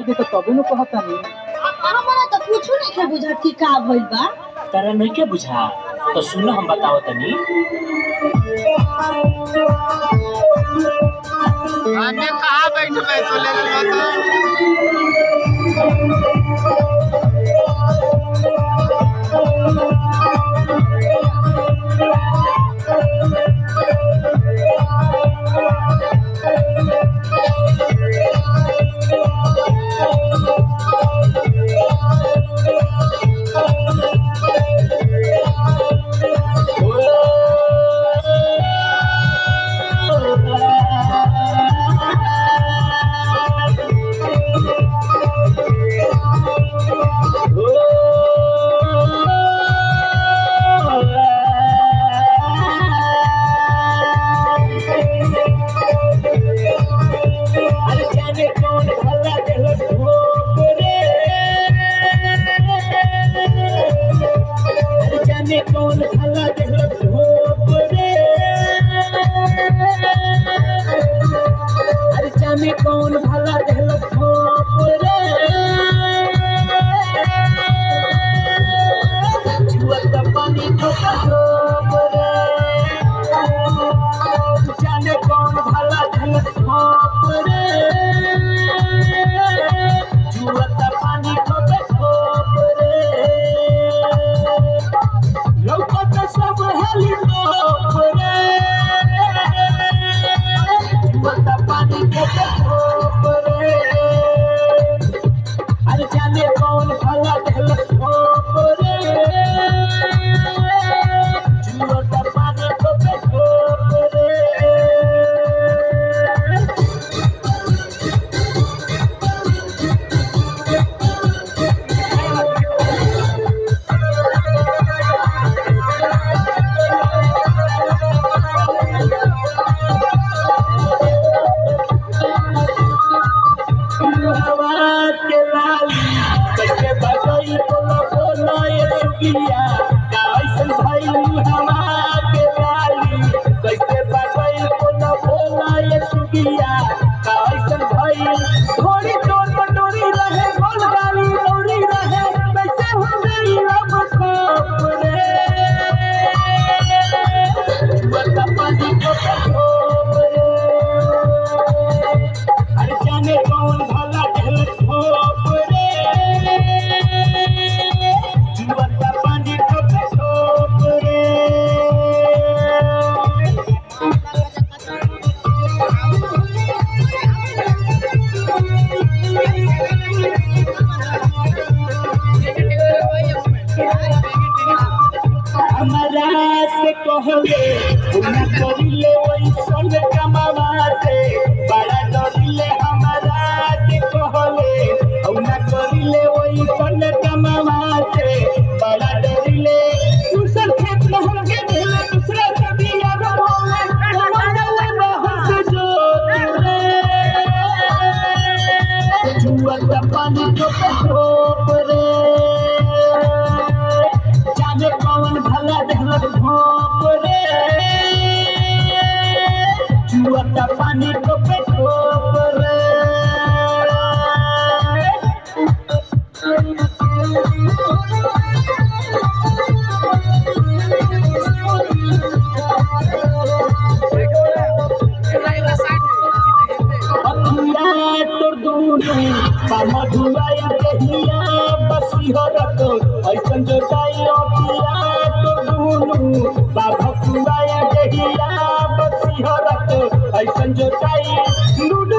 दे तो तबे न कहतानी। हमरा तो कुछ नहीं के बुझा कि का भइल बा। तारा नहीं के बुझा तो सुनो हम बताओ तनी। आने कहाँ बैठबे तो ले ले कौन भला देहलक धोप रे। अरे जाने कौन भला देहलक धोप रे। छुअत पानी ठोका धोप रे। जाने कौन भला देहलक धोप रे। छुअत पानी ठोका धोप रे। लौकत सब हेली धोप रे। छुअत पानी ठोका धोप रे। अरे जाने कौन भला देहलक धोप रे। छुअत पानी ठोका धोप रे। के लाली कैसे बजई बोला बोला ये सुगिया कैसन भाई हवा के लाली कैसे बजई बोला बोला ये सुगिया कैसन भाई थोड़ी टोन टोरी रहे गोल गाली दौड़ी रहे कैसे हो गई अब खप रे। बता पानी को खप रे। अरे जाने कौन भला देहलक धोप रे। जुवता पानी ठोके धोप रे। हमारा से कहले उना करिले वैसन कमावा से बड़ा डरिले। हमारा से कहले उना करिले वैसन कमावा से बड़ा डरिले। दूसर खेत में हम के देले दूसरा कभी यार बोले हमारा बहुत जोत रे। जुआ पानी को धोप रे। जाने कौन भला देहलक धोप रे। जुआ पानी को धोप रे। अखिया तोर दूनु मधुआई देहिया बसी हो रतो ऐसन जोटाई अखिया तोर दूनु भकुआई देहिया बसी हो रतो ऐसन जोटाई लूड